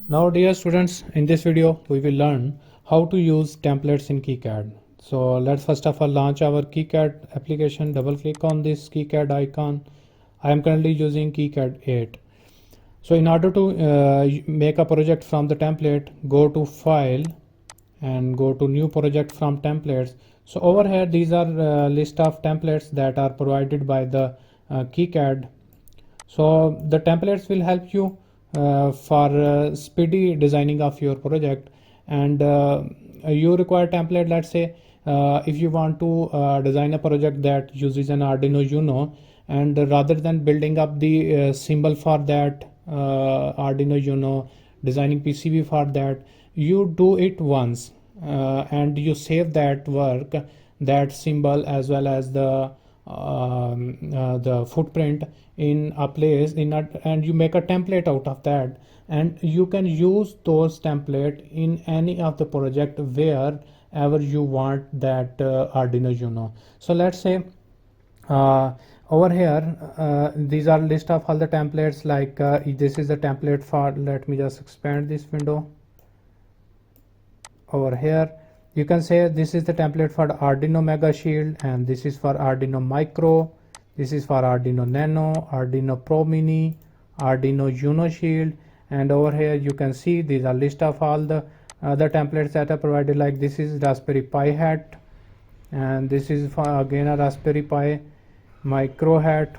Now dear students, in this video we will learn how to use templates in kiCad. So let's first of all launch our kiCad application. Double click on this kiCad icon. I am currently using kiCad 8. So in order to make a project from the template, go to file and go to new project from templates. So over here these are list of templates that are provided by the kiCad. So the templates will help you for speedy designing of your project. And you require template. Let's say if you want to design a project that uses an Arduino Uno, and rather than building up the symbol for that Arduino Uno, designing PCB for that, you do it once and you save that work, that symbol as well as the footprint in a place and you make a template out of that, and you can use those template in any of the project wherever you want that Arduino Uno. So let's say over here these are list of all the templates, like this is the template for, let me just expand this window. Over here you can say this is the template for the Arduino Mega Shield, and this is for Arduino Micro, this is for Arduino Nano, Arduino Pro Mini, Arduino Uno Shield. And over here you can see these are list of all the other templates that are provided, like this is Raspberry Pi hat, and this is for again a Raspberry Pi Micro hat,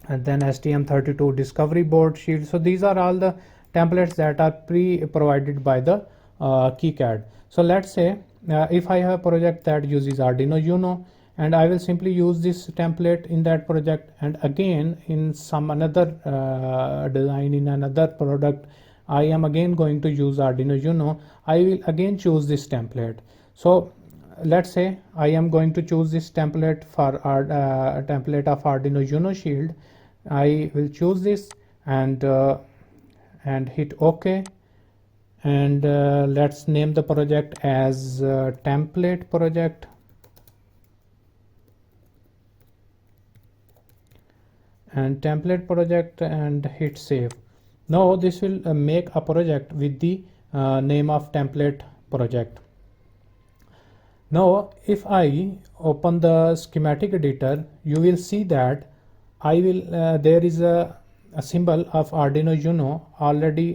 and then STM32 Discovery Board Shield. So these are all the templates that are provided by the kiCad. So let's say if I have a project that uses Arduino Uno, and I will simply use this template in that project, and again in some another design in another product I am again going to use Arduino Uno, I will again choose this template. So let's say I am going to choose this template for our template of Arduino Uno Shield. I will choose this and hit OK, and let's name the project as template project, and hit save. Now this will make a project with the name of template project. Now if I open the schematic editor, you will see that there is a symbol of Arduino Uno already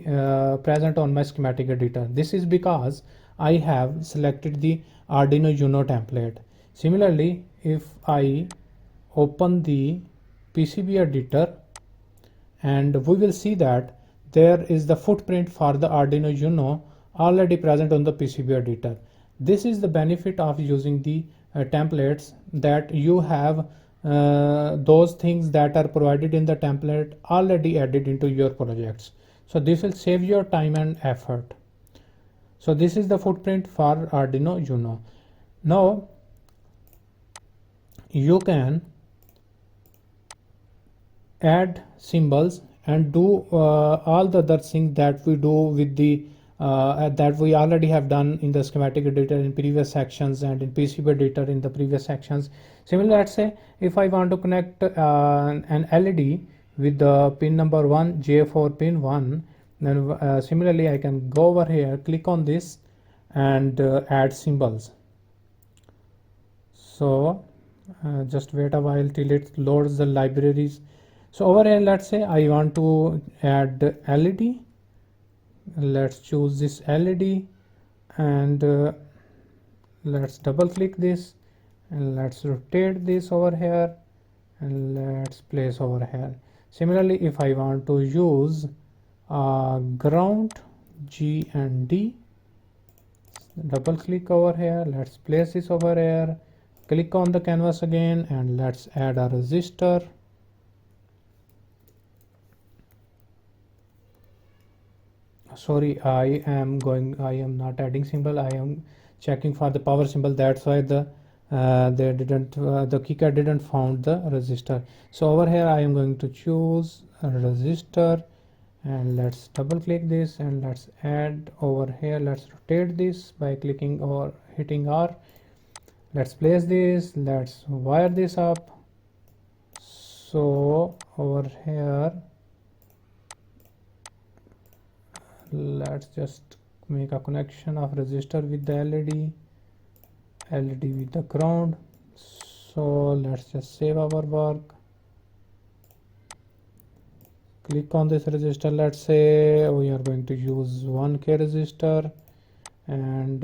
present on my schematic editor. This is because I have selected the Arduino Uno template. Similarly, if I open the PCB editor, and we will see that there is the footprint for the Arduino Uno already present on the PCB editor. This is the benefit of using the templates, that you have those things that are provided in the template already added into your projects. So this will save your time and effort. So this is the footprint for Arduino Uno. Now you can add symbols and do all the other things that we do with the that we already have done in the schematic editor in previous sections and in PCB editor in the previous sections. Similarly, let's say if I want to connect an LED with the pin number 1, J4 pin 1, then similarly I can go over here, click on this, and add symbols. So just wait a while till it loads the libraries. So over here, let's say I want to add LED. Let's choose this LED, and let's double click this, and let's rotate this over here, and let's place over here. Similarly, if I want to use ground, G and D, double click over here, let's place this over here, click on the canvas again, and let's add a resistor. Sorry, I am not adding symbol, I am checking for the power symbol. That's why the kiCad didn't found the resistor. So over here I am going to choose a resistor, and let's double click this, and let's add over here. Let's rotate this by clicking or hitting R. Let's place this, let's wire this up. So over here let's just make a connection of resistor with the LED with the ground. So let's just save our work. Click on this resistor. Let's say we are going to use 1K resistor, and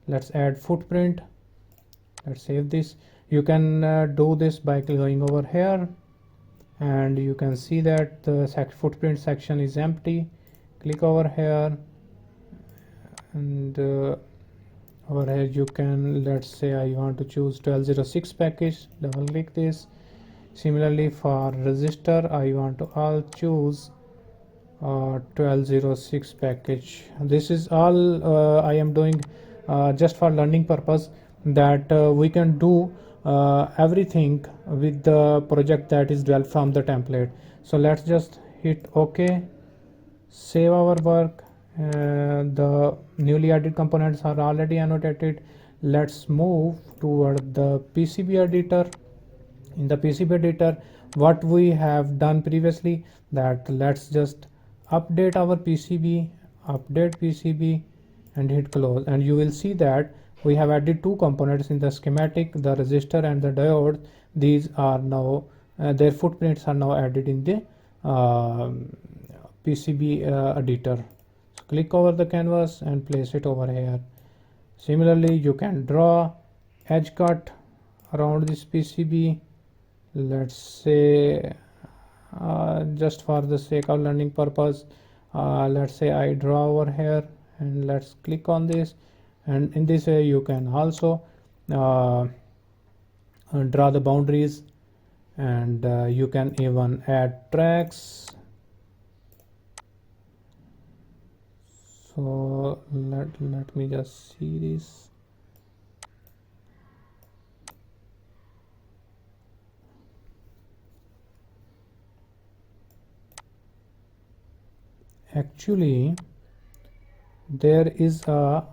let's add footprint. Let's save this. You can do this by going over here, and you can see that the footprint section is empty. Click over here, and over here you can, let's say I want to choose 1206 package. Double click this. Similarly for resistor, I want to all choose 1206 package. This is all I am doing just for learning purpose, that we can do everything with the project that is developed from the template. So let's just hit OK, save our work. The newly added components are already annotated. Let's move toward the PCB editor. In the PCB editor, what we have done previously, that let's just update our PCB, update PCB, and hit close, and you will see that we have added two components in the schematic, the resistor and the diode. These are now their footprints are now added in the PCB editor. So click over the canvas and place it over here. Similarly, you can draw edge cut around this PCB. Let's say just for the sake of learning purpose, let's say I draw over here, and let's click on this, and in this way you can also draw the boundaries, and you can even add tracks. So let me just see this. Actually, there is a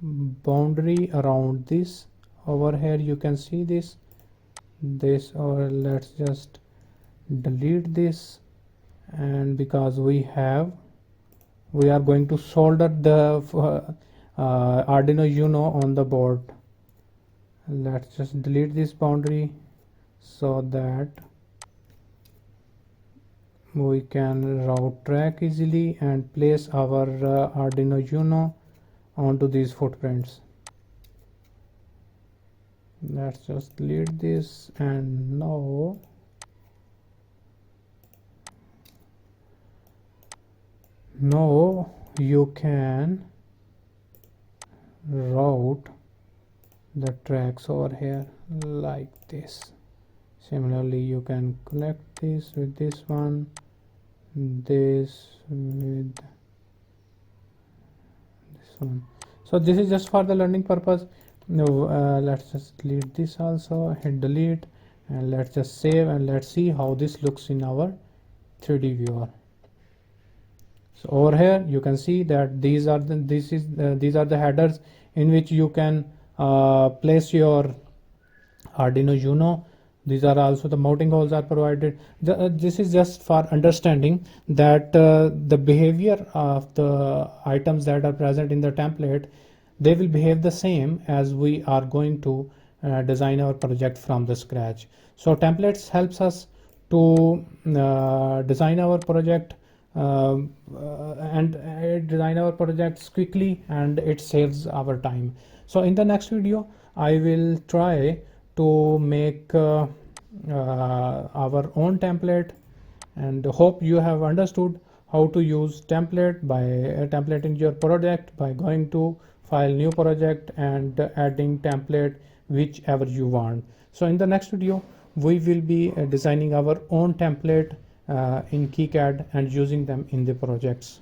boundary around this. Over here you can see this, or let's just delete this, and because we are going to solder the Arduino Uno on the board. Let's just delete this boundary so that we can route track easily and place our Arduino Uno onto these footprints. Let's just delete this, and now you can route the tracks over here like this. Similarly, you can connect this with this one, this with this one. So this is just for the learning purpose. Now let's just delete this also, hit delete, and let's just save, and let's see how this looks in our 3D viewer. So over here you can see that these are the headers in which you can place your Arduino Uno. These are also the mounting holes are provided. This is just for understanding that the behavior of the items that are present in the template, they will behave the same as we are going to design our project from the scratch. So templates helps us to design our project and design our projects quickly, and it saves our time. So in the next video I will try to make our own template, and hope you have understood how to use template by templating your project by going to file, new project, and adding template whichever you want. So in the next video we will be designing our own template in kiCad and using them in the projects.